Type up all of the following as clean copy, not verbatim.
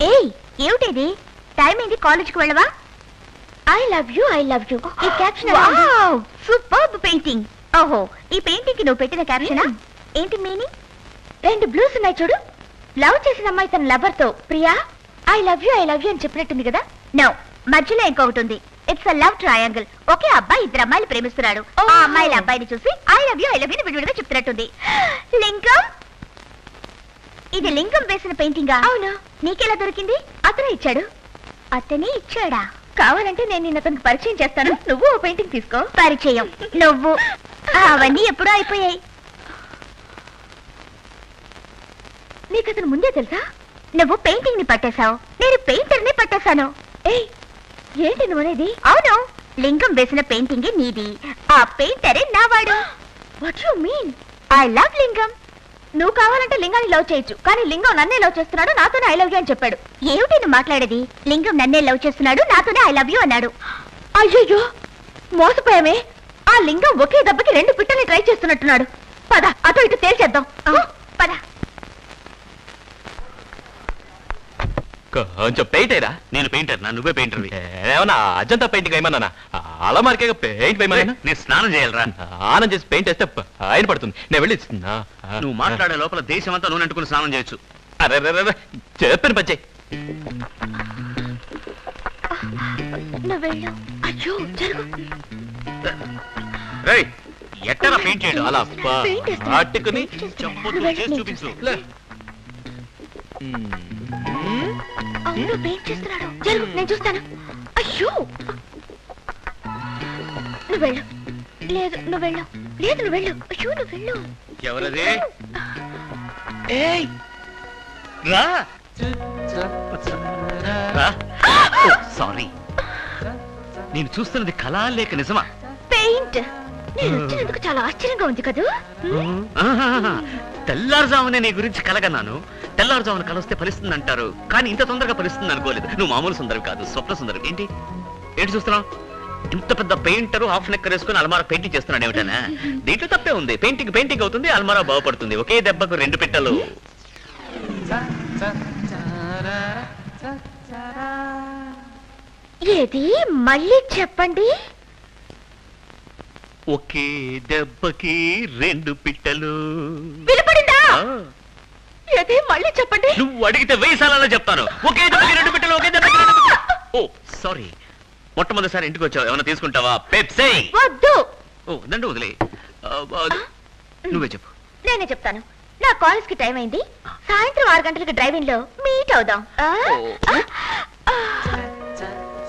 ఏయ్ ఏమిటిది? టైం ఏంది? కాలేజ్కి వెళ్ళవా? ఐ లవ్ యూ ఈ క్యాప్షన్ సూపర్బ్ పెయింటింగ్. ఓహో, ఈ పెయింటింగ్ కి నువ్వు పెట్టిన క్యాప్షనా? ఏంటి మీనింగ్? 2 బ్లూస్ ఉన్నాయి చూడు. లవ్ చేసిన అమ్మాయి తన లవర్ తో ప్రియా ఐ లవ్ యూ అని చెప్పినట్టుంది కదా. నో, మధ్యలో ఇంకొకటి ఉంది. It's a love triangle. ఒకే అబ్బాయి 2 అమ్మాయిలు ప్రేమిస్తున్నాడు. ఆ అమ్మాయిల అబ్బాయిని చూసి ఐ లవ్ యూ విడివిడిగా చెప్తున్నట్టుంది. లింగం, ఇది లింగం వేసిన పెయింటింగా? అవును. నీకెలా దొరికింది? అతనే ఇచ్చాడు. అతనే ఇచ్చాడా? కావాలంటే నేను నిన్న అతనికి పరిచయం చేస్తాను. నువ్వు ఓ పెయింటింగ్ తీసుకో. పరిచయం నువ్వు? అవన్నీ ఎప్పుడో అయిపోయాయి. నీకు అతను ముందే తెలుసా? నువ్వు పెయింటింగ్ ని పట్టేశావు, నేను పెయింటర్ ని పట్టేశాను. ఏయ్, ఏంటి నువ్వు అనేది? అవును, లింగం వేసిన పెయింటింగ్ నీది, ఆ పెయింటరే నావాడు. What you mean? I love Lingam. నువ్వు కావాలంటే లింగాన్ని లవ్ చేయొచ్చు, కానీ లింగం నన్నే లవ్ చేస్తున్నాడు, నాతోనే ఐ లవ్ యూ అని చెప్పాడు. ఏమిటి నువ్వు మాట్లాడేది? లింగం నన్నే లవ్ చేస్తున్నాడు, నాతోనే ఐ లవ్ యూ అన్నాడు. అయ్యో, మోసపోయామే. ఆ లింగం ఒకే దెబ్బకి 2 పిట్టల్ని ట్రై చేస్తున్నట్టున్నాడు. పద, అటు ఇటు తేల్చేద్దాం. పద. కొంచెం పెయింట్ అయ్యరా. నేను పెయింటర్ నా, నువ్వే పెయింటర్. ఏమన్నా అజంతా పెయింటింగ్ ఏమన్నా? అలమారికే పెయింట్ వేయమన్నా. నేను స్నానం చేయాలరా. స్నానం చేసి పెయింట్ వేస్తే ఆయన పడుతుంది. నేను వెళ్ళి నువ్వు మాట్లాడే లోపల దేశం అంతా నూనె అంటుకుని స్నానం చేయొచ్చు. అరే చెప్పాను పచ్చే. ఎట్టరా పెయింట్ చేయడం? అలా పట్టుకుని చూపించు. అవును, పెయింట్ చేస్తున్నాడు. జరుగు, నేను చూస్తాను. అయ్యో, నువ్వు వెళ్ళు. లేదు నువ్వు వెళ్ళు. లేదు నువ్వు వెళ్ళు. అయ్యో నువ్వు వెళ్ళు. ఎవరది? ఏయ్ రా. సారీ, నేను చూస్తున్నది కళా లేక నిజమా? పెయింట్. నేను వచ్చినందుకు చాలా ఆశ్చర్యంగా ఉంది కదా. తెల్లారుజామునే నీ గురించి కలగన్నాను. తెల్లారుజామున కలొస్తే ఫలిస్తుంది అంటారు, కానీ ఇంత తొందరగా ఫలిస్తుంది అనుకోలేదు. నువ్వు మామూలు సుందరం కాదు, స్వప్న సుందరం. ఏంటి ఏంటి చూస్తున్నావు? ఇంత పెద్ద పెయింటర్ హాఫ్ నెక్కర్ వేసుకుని అల్మారా పెయింటింగ్ చేస్తున్నాడు ఏమిటనా? దీంట్లో తప్పే ఉంది. పెయింటింగ్ అవుతుంది, అల్మారా బాగుపడుతుంది. ఒకే దెబ్బకు 2 పిట్టలు. ఏది మళ్ళీ చెప్పండి. ఒకే దెబ్బకి 2 పిట్టలు. వినపడిందా? ఏది మళ్ళీ చెప్పండి. నువ్వు అడిగితే 1000 సార్లు చెప్తాను. ఒకే దెబ్బకి 2 పిట్టలు, ఒకే దెబ్బకి 2 పిట్టలు. ఓ సారీ, మొట్టమొదటిసారి ఇంటికి వచ్చావు. ఏమైనా తీసుకుంటావా? పెప్సీ. వద్దు. ఓ దండ వదిలే. నువ్వే చెప్పు. నేనే చెప్తాను. నా కాలేజ్ కి టైం అయింది. సాయంత్రం 6 గంటలకి డ్రైవింగ్ లో మీట్ అవుదాం.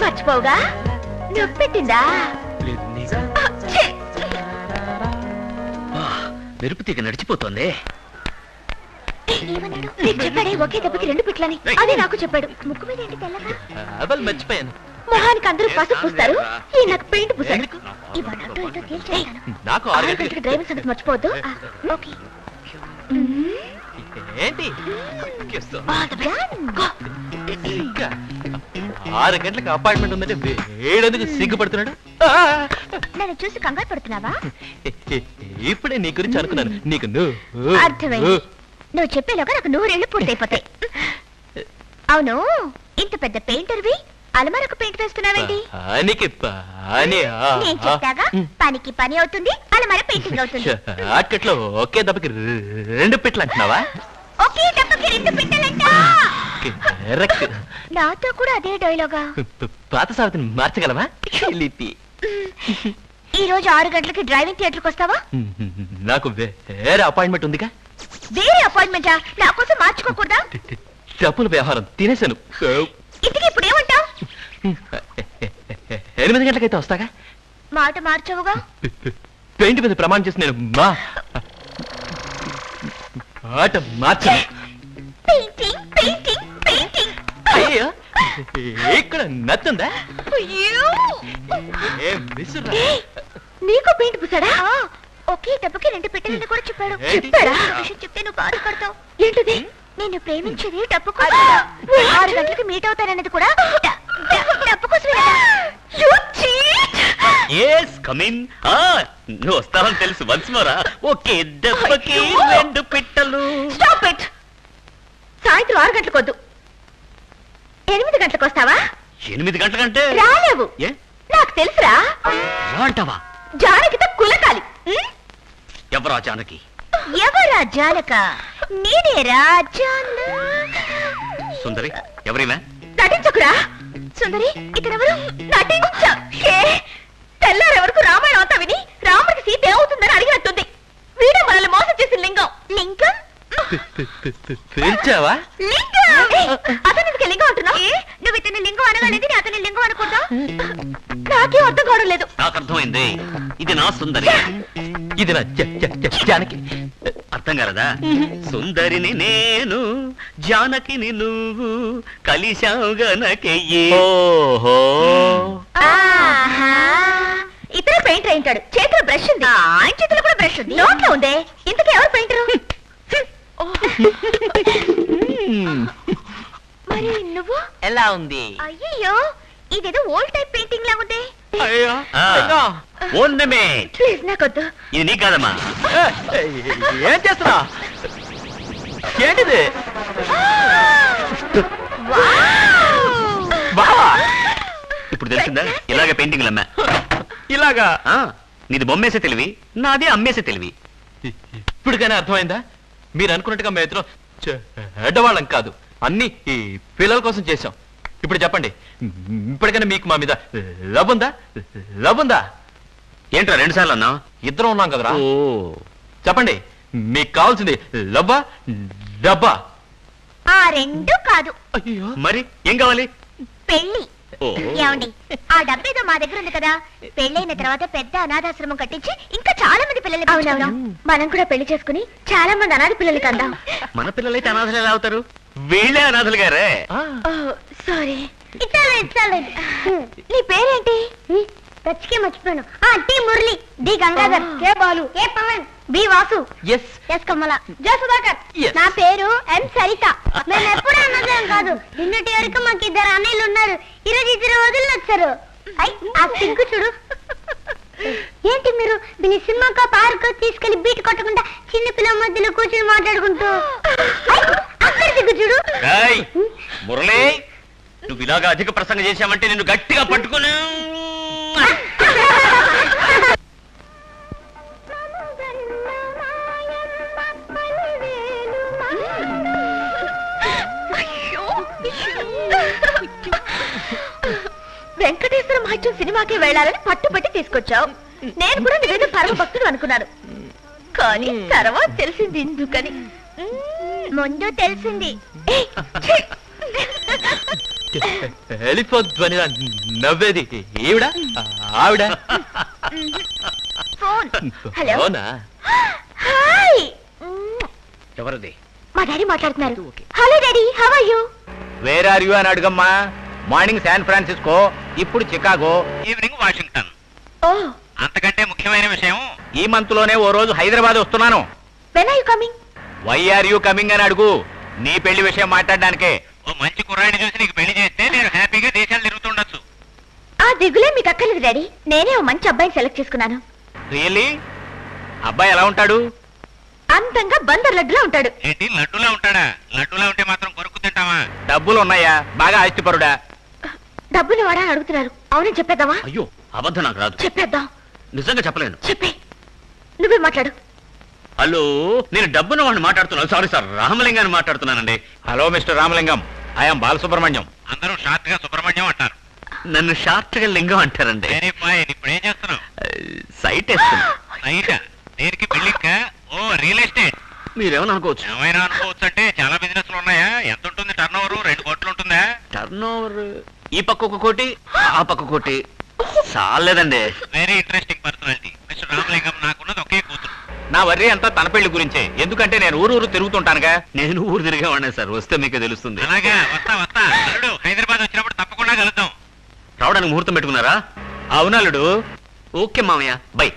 మర్చిపోవుగా? నువ్వు పెట్టిందా? మెరుపు తీగ నడిచిపోతుంది. చెప్పాడే ఒకే దెబ్బకి 2 పిట్లని. అదే నాకు చెప్పాడు. ముక్కు మీద ఏంటి తెల్లగా? మర్చిపోయాను. మొహానికి అందరూ పసుపు పూస్తారు, ఈ నాకు పెయింట్ పూసాడు. నాకు 6 గంటలకి డ్రైవింగ్ సంగతి మర్చిపోవద్దు. ఓకే. ఏంటి 6 గంటలకు అపాయింట్మెంట్ ఉందంటే వేడెందుకు సిగ్గుపడుతున్నాడు? నన్ను చూసి కంగారు పడుతున్నావా? ఇప్పుడే నీ గురించి అనుకున్నాను. నీకు అర్థమైంది. నువ్వు చెప్పేలోగా నాకు 100 ఏళ్ళు పూర్తయిపోతాయి. అవును, ఇంత పెద్ద పెయింటర్వి అలమారకు పెయింట్ వేస్తున్నావేంటి? నేను చెప్తాగా, పనికి పని అవుతుంది, అలమార పెయింటింగ్ అవుతుంది. అట్కట్లో ఒకే దెబ్బకి 2 పిట్టలు అంటున్నావా? ఒకే దెబ్బకి 2 పిట్టలంట. నాతో కూడా అదే డైలాగా. పాత సావిత్రిని మార్చగలవా? ఈ రోజు 6 గంటలకి డ్రైవింగ్ థియేటర్కి వస్తావా? నాకు వేరే అపాయింట్మెంట్ ఉందిగా. వేరే అపాయింట్మెంటా? నా కోసం మార్చుకోకూడదా? డబ్బుల వ్యవహారం తినేశాను. ఇంటికి ఇప్పుడు ఏమంటావు? 8 గంటలకైతే వస్తాగా. మాట మార్చవుగా. పెయింట్ మీద ప్రమాణం చేసి నేను మాట మార్చాను. అయ్యో, ఇక్కడ నచ్చుందా? నీకు పెయింట్ పూసాడా? ఒకే దెబ్బకి 2 పెట్టెలని కూడా చెప్పాడు. చెప్తే నువ్వు బాధపడతావు. ఏంటిది? నేను ప్రేమించేది డబ్బు కోసం. 6 గంటలకి మీట్ అవుతానన్నది కూడా డబ్బు కోసమే. నువ్వు వస్తావని తెలుసు. వన్స్ మోరా. ఒకే దెబ్బకి 2 పిట్టలు. సాయంత్రం 6 గంటలకు వద్దు. గంటలకు వస్తావా? 8 గంటలకంటే రాలేవు. ఏ నాకు తెలుసురా. అంటావా? జానకితో కులకాలి. ఎవరా జానకి? ఎవరా జానక? నేనేరా జాన. సుందరి ఎవరివే? నటించకురా సుందరి. ఇతనెవరు? నటించ. తెల్లారెవరకు రామాయణం అంతా విని రాముడికి సీత ఏమవుతుందని అడిగినట్టుంది. వీడే మనల్ని మోసం చేసిన లింగం. లింగం పేల్చావా? అతను లింగం అంటున్నా? నువ్వు ఇతని లింగం అనగానేది నేను అతని లింగం అనుకుంటా. నాకేం అర్థం కావడం లేదు. నాకు అర్థమైంది. ఇది నా సుందరి, ఇది నా జానకి. అర్థం కాలదా? సుందరిని నేను, జానకిని నువ్వు, కలిశావుగనకెయ్యి. ఇతర పెయింటర్ అయింటాడు. చేతిలో బ్రష్ ఉంది. ఆయన చేతిలో కూడా బ్రష్ ఉంది. నోట్లో ఉందే. ఇంతకీ ఎవరు పెయింటరు? మరి నువ్వు ఎలా ఉంది? అయ్యో ఇదేదో ఓల్డ్ టైప్ పెయింటింగ్ లా ఉంది. ప్లీజ్ నాకొద్దు. ఇది నీ కాదమ్మా. ఏం చేస్తున్నా? ఏంటిది? ఇప్పుడు తెలిసిందా? ఇలాగే పెయింటింగ్లు అమ్మా. ఇలాగా? నీది బొమ్మేసే తెలివి, నాది అమ్మేసే తెలివి. ఇప్పటికైనా అర్థమైందా? మీరు అనుకున్నట్టుగా మేము ఇద్దరం చెడ్డవాళ్ళం కాదు. అన్ని ఈ పిల్లల కోసం చేశాం. ఇప్పుడు చెప్పండి, ఇప్పటికైనా మీకు మా మీద లవ్ ఉందా? లవ్ ఉందా? ఏంట్రా 2 సార్లు అన్నా? ఇద్దరం ఉన్నాం కదరా. చెప్పండి, మీకు కావాల్సింది లవ్వా డబ్బా? ఆ రెండు కాదు. అయ్యో, మరి ఏం కావాలి? పెళ్లి. ఏమండి, ఆ డబ్బేదో మా దగ్గర ఉంది కదా. పెళ్ళైన తర్వాత పెద్ద అనాథాశ్రమం కట్టించి ఇంకా చాలా మంది పిల్లలు. అవునవును, మనం కూడా పెళ్లి చేసుకుని చాలా మంది అనాథ పిల్లలకి అందాం. మన పిల్లలైతే అనాథలు ఎలా అవుతారు? వీళ్ళే అనాథలు గారే. సారీ. నీ పేరేంటి? రచ్చికే మర్చిపోయాను. టి మురళి, డి గంగాధర్, కే బాలు, ఏ పవన్, బి వాసు, ఎస్ కమల, జే సుధాకర్. నా పేరు ఎం సరిత. మేము ఎప్పుడు అన్నదేం కాదు. నిన్నటి వరకు మాకు 2 అన్నయ్యలు ఉన్నారు. ఈరోజు 2 వదిలి వచ్చారు. ఆ సింకు చూడు. ఏంటి మీరు దీని సినిమాకో పార్క్ తీసుకెళ్లి బీట్ కొట్టకుండా చిన్న పిల్లల మధ్యలో కూర్చొని మాట్లాడుకుంటూ అక్కడ దిగు చూడు. మురళి, నువ్వు ఇలాగా అధిక ప్రసంగం చేశామంటే నిన్ను గట్టిగా పట్టుకుని వెంకటేశ్వర మహత్యం సినిమాకి వెళ్ళాలని పట్టుబట్టి తీసుకొచ్చావు. నేను కూడా నువ్వేదో పరమ భక్తుడు అనుకున్నాను. కానీ తర్వాత తెలిసింది ఎందుకని. ముందు తెలిసింది. నవ్వేది ఈవిడ ఆవిడ? ఫోన్. హలో. హాయ్. ఎవరిది? మా డాడీ మాట్లాడుతున్నారు. Hello daddy, how are you? Where are you అని అడుగమ్మా. మార్నింగ్ శాన్ ఫ్రాన్సిస్కో, ఇప్పుడు చికాగో, ఈవినింగ్ వాషింగ్టన్. ఓ, అంతకంటే ముఖ్యమైన విషయం, ఈ మంత్ లోనే ఓ రోజు హైదరాబాద్ వస్తున్నాను. When are you coming? Why are you coming అని అడుగు. నీ పెళ్లి విషయం మాట్లాడడానికే. ఓ మంచి కుర్రాడిని చూసి నీకు పెళ్లి చేస్తే నేను హ్యాపీగా దేశాలు తిరుగుతుండొచ్చు. ఆ దిగులే మీకు అక్కర్లేదు డాడీ. నేనే ఓ మంచి అబ్బాయిని సెలెక్ట్ చేసుకున్నాను. రియల్లీ? అబ్బాయి ఎలా ఉంటాడు? అంతంగా బందర్ లడ్డులా ఉంటాడు. ఏంటి లడ్డూలా ఉంటాడా? లడ్డూలా ఉంటే మాత్రం కొరుకు తింటావా? డబ్బులు ఉన్నాయా? బాగా ఆస్తిపరుడా? డబ్బులు వాడా అని అడుగుతున్నారు. అవునని చెప్పేద్దామా? అయ్యో, అబద్ధం నాకు రాదు. చెప్పేద్దాం. నిజంగా చెప్పలేను. చెప్పే, నువ్వే మాట్లాడు. హలో, నేను డబ్బున్న వాడిని మాట్లాడుతున్నాను. సారీ సార్, రామలింగాన్ని మాట్లాడుతున్నానండి. Hello mister Ramalingam, I'm Balasubrahmanyam. అందరూ షార్ట్ గా సుబ్రహ్మణ్యం అంటారు. నన్ను షార్ట్ గా లింగం అంటారండి. ఇప్పుడు ఏం చేస్తున్నావు? సైట్ వేస్తున్నా. దేనికి బిల్డింగ్? ఓ రియల్ ఎస్టేట్. మీరేమని అనుకోవచ్చు. ఏమైనా అనుకోవచ్చు అంటే చాలా బిజినెస్లు ఉన్నాయా? ఎంత ఉంటుంది టర్న్ ఓవర్? 2 కోట్లు ఉంటుందా? టర్న్ ఓవర్ ఈ పక్క 1 కోటి, ఆ పక్క 1 కోటి. చాలేదండి. Very interesting personality mister Ramalingam. నాకున్నది ఒకే కూతురు. నా వర్రీ అంతా తన పెళ్లి గురించే. ఎందుకంటే నేను ఊరు తిరుగుతుంటానుగా. నేను ఊరు తిరిగేవాడినే సార్. వస్తే మీకే తెలుస్తుంది. అలాగా, వస్తా. అల్లుడు హైదరాబాద్ వచ్చినప్పుడు తప్పకుండా కలుద్దాం. రావడానికి ముహూర్తం పెట్టుకున్నారా? అవునల్లుడు. ఓకే మామయ్య, బై.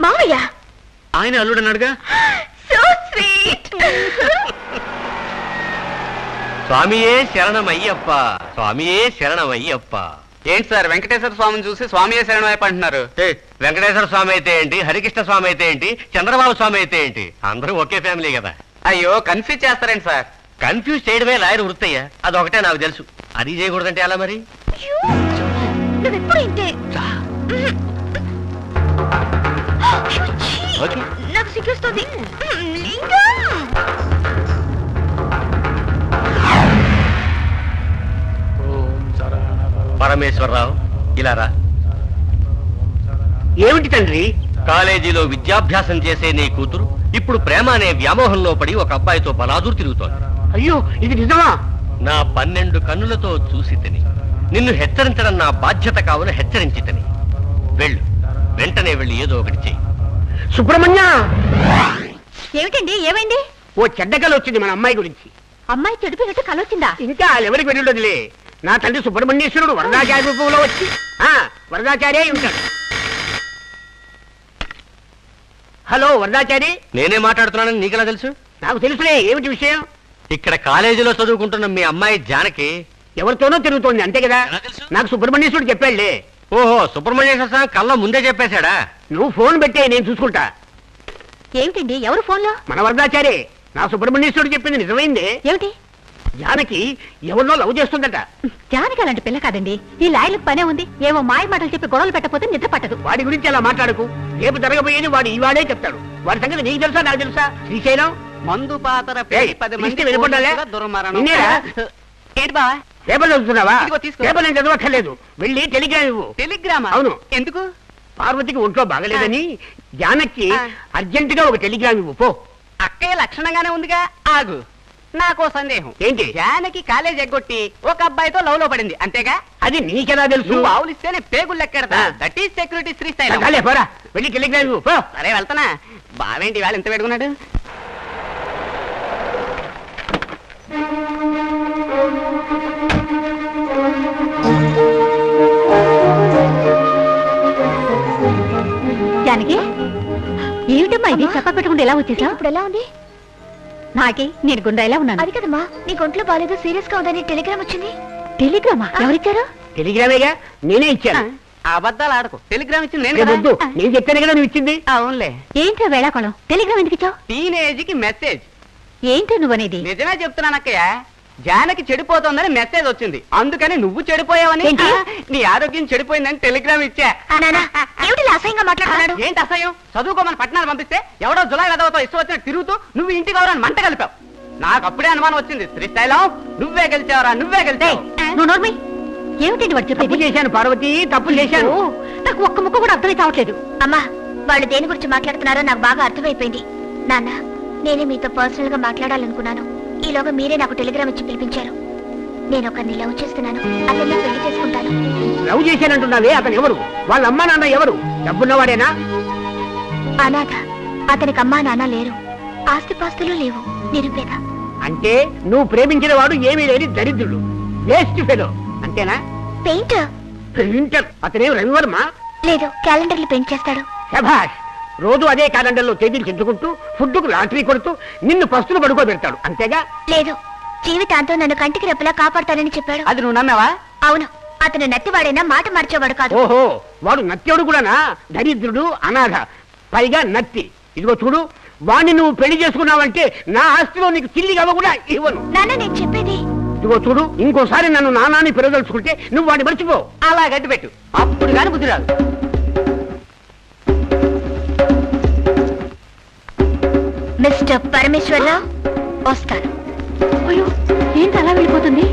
మామయ్య? ఆయన అల్లుడు అన్నాడుగా. So sweet. స్వామియే శరణమయ్యప్ప, స్వామియే శరణమయ్యప్ప. ఏంటి సార్, వెంకటేశ్వర స్వామిని చూసి స్వామియే శరణమయ్యప్ప అంటున్నారు? వెంకటేశ్వర స్వామి అయితే ఏంటి, హరికృష్ణ స్వామి అయితే ఏంటి, చంద్రబాబు స్వామి అయితే ఏంటి? అందరూ ఒకే ఫ్యామిలీ కదా. అయ్యో, కన్ఫ్యూజ్ చేస్తారేంటి సార్? కన్ఫ్యూజ్ చేయడమే లాయర్ వృత్తయ్యా. అదొకటే నాకు తెలుసు. అది చేయకూడదంటే అలా మరి నువ్వెప్పుడు ఇంతే. ఓకే. నాకు సిగ్గేస్తుంది. లింగం పరమేశ్వరరావు ఇలా రా. ఏమిటి తండ్రి? కాలేజీలో విద్యాభ్యాసం చేసే నీ కూతురు ఇప్పుడు ప్రేమ అనే వ్యామోహంలో పడి ఒక అబ్బాయితో బలాదూరు తిరుగుతోంది. అయ్యో, ఇది నిజమా? నా 12 కన్నులతో చూసి తిని నిన్ను హెచ్చరించడం నా బాధ్యత కావున హెచ్చరించి తిని వెళ్ళు, వెంటనే వెళ్ళి ఏదో ఒకటి చెయ్యి. సుబ్రహ్మణ్య, ఏమిటండి? ఏమైంది? ఓ చెడ్డ కల వచ్చింది మన అమ్మాయి గురించి. అమ్మాయి చెడిపోయినట్టు కలొచ్చిందా? ఇంకా ఎవరికి వెళ్ళుండదులే. నా తండ్రి సుబ్రహ్మణ్యేశ్వరుడు వరదాచార్య రూపంలో వచ్చి వరదాచార్య అయి ఉంటాడు. హలో వరదాచారి. నేనే మాట్లాడుతున్నానని నీకెలా తెలుసు? నాకు తెలుసులే. ఏమిటి విషయం? ఇక్కడ కాలేజీలో చదువుకుంటున్న మీ అమ్మాయి జానకి ఎవరితోనో తిరుగుతోంది, అంతే కదా? ఎలా తెలుసు? నాకు సుబ్రహ్మణ్యేశ్వరుడు చెప్పాడులే. ఓహో, సుబ్రహ్మణ్యేశ్వర స్వామి కళ్ళ ముందే చెప్పేశాడా? నువ్వు ఫోన్ పెట్టే, నేను చూసుకుంటా. ఏమిటండి? ఎవరు ఫోన్లో? మన వరదాచారి. నా సుబ్రహ్మణ్యేశ్వరుడు చెప్పింది నిజమైందే. ఏమిటి? జానకి ఎవరినో లవ్ చేస్తుందట. జానకి అలాంటి పిల్ల కాదండి. ఈ లాయలకు పనే ఉంది. ఏమో మాయ మాటలు చెప్పి గొడవలు పెట్టకపోతే నిద్ర పట్టదు. వాడి గురించి అలా మాట్లాడకు. రేపు జరగబోయేది వాడు ఈవాడే చెప్తాడు. వాడి సంగతి నీకు తెలుసా, నాకు తెలుసా? శ్రీశైలం మందు పాతర ఏయ్, 10 ఇస్తే వినపడ్డాలే? నిన్నేరా? ఏంటి బావా? పేపర్ చదువుతున్నావా? ఇదిగో తీసుకో. పేపర్ నేను చదవక్కర్లేదు. వెళ్ళి టెలిగ్రామ్ ఇవ్వు. టెలిగ్రామా? అవును. ఎందుకు? పార్వతికి ఒంట్లో బాగలేదని జానకి అర్జెంట్ గా ఒక టెలిగ్రామ్ ఇవ్వు పో. అక్కయ్య లక్షణంగానే ఉందిగా. ఆగు, నాకో సందేహం. ఏంటి? జానకి కాలేజ్ ఎగ్గొట్టి ఒక అబ్బాయితో లవ్ లో పడింది, అంతేగా? అది నీకెలా తెలుసు? నువ్వు ఆవులిస్తేనే పేగులు లెక్కెడతా. That is security Srisailam. చాలే, పోరా. వెళ్ళి టెలిగ్రామ్ ఇవ్వు పో. సరే వెళ్తానా. బావేంటి వేళ ఎంత పెట్టుకున్నాడు? జానకి, ఏమిటమ్మా ఇది? చెప్ప పెట్టకుండా ఎలా వచ్చేసా? ఇప్పుడు ఎలా ఉంది? నాకి నేను గుండా ఎలా ఉన్నాను? అది కదమ్మా, నీ ఒంట్లో బాగాలేదు, సీరియస్ గా ఉందని టెలిగ్రామ్ వచ్చింది. టెలిగ్రామా? ఎవరిచ్చారు? టెలిగ్రామేగా, నేనే ఇచ్చాను. అబద్ధాలు ఆడకు. టెలిగ్రామ్ ఇచ్చింది నేను రేపు కదా. వద్దు, నేను చెప్తాను కదా నువ్వు ఇచ్చింది. అవునులే. ఏంట్రా వేళాకోళం? టెలిగ్రామ్ ఎందుకు ఇచ్చావు? టీనేజ్ కి మెసేజ్. ఏంటో నువ్వనేది? నిజమే చెప్తున్నాను అక్కయ్య. జానకి చెడిపోతోందని మెసేజ్ వచ్చింది, అందుకని నువ్వు చెడిపోయావని, ఏంటి? నీ ఆరోగ్యం చెడిపోయిందని టెలిగ్రామ్ ఇచ్చా. ఏమిటి అసహ్యంగా మాట్లాడుతున్నాడు? ఏంటి అసహ్యం? చదువుకోమని పట్టణాలు పంపిస్తే ఎవడో జులై వెదవతో ఇష్టం వచ్చిన తిరుగుతూ నువ్వు ఇంటికి ఎవరని మంట కలిపావు. నాకు అప్పుడే అనుమానం వచ్చింది. శ్రీశైలం, నువ్వే గెలిచావరా, నువ్వే గెలిచావు. నువ్వు నోర్మి. ఏమిటండి వాడు తప్పు చెప్పేది? చేశాను పార్వతి, తప్పు చేశాను. నాకు ఒక్క ముక్క కూడా అర్థమై కావట్లేదు. అమ్మా, వాళ్ళు దేని గురించి మాట్లాడుతున్నారో నాకు బాగా అర్థమైపోయింది. నాన్న, నేనే మీతో పర్సనల్ గా మాట్లాడాలనుకున్నాను. ఈలోగా మీరే నాకు టెలిగ్రామ్ ఇచ్చి పిలిపించారు. నేను ఒకరిని లవ్ చేస్తున్నాను, అతన్ని పెళ్లి చేసుకుంటాను. లవ్ చేశానంటున్నావే, అతను ఎవరు? వాళ్ళ అమ్మా నాన్న ఎవరు? డబ్బున్నవాడేనా? అనాథ. అతనికి అమ్మా నాన్న లేరు, ఆస్తిపాస్తులు లేవు, నిరుపేద. అంటే నువ్వు ప్రేమించిన వాడు ఏమీ లేని దరిద్రుడు, వేస్ట్ ఫెలో, అంతేనా? పెయింటర్. పెయింటర్? అతనేం రవివర్మ? లేదు, క్యాలెండర్లు పెయింట్ చేస్తాడు. శభాష్. రోజు అదే క్యాలెండర్లో తేదీలు చించుకుంటూ ఫుడ్కు లాటరీ కొడుతూ నిన్ను పస్తులు పడుకోబెడతాడు, అంతేగా? లేదు, జీవితాంతం నన్ను కంటికి రెప్పలా కాపాడతానని చెప్పాడు. అది నువ్వు నమ్మావా? అవును, అతను నత్తివాడైనా మాట మార్చేవాడు కాదు. ఓహో, వాడు నత్యుడు కూడానా? దరిద్రుడు, అనాథ, పైగా నత్తి. ఇదిగో చూడు, వాణ్ణి నువ్వు పెళ్లి చేసుకున్నావంటే నా ఆస్తిలో నీకు చిల్లిగా కూడా ఇవ్వను. నాన్న, నేను చెప్పేది. ఇదిగో చూడు, ఇంకోసారి నన్ను నానాన్ని పెరగదలుచుకుంటే నువ్వు వాడిని మర్చిపో. అలా గట్టి పెట్టు, అప్పుడు కాని బుద్ధి రాదు. మిస్టర్ పరమేశ్వరరావు, వస్తాను. అయ్యో, ఏంటి అలా వెళ్ళిపోతుంది?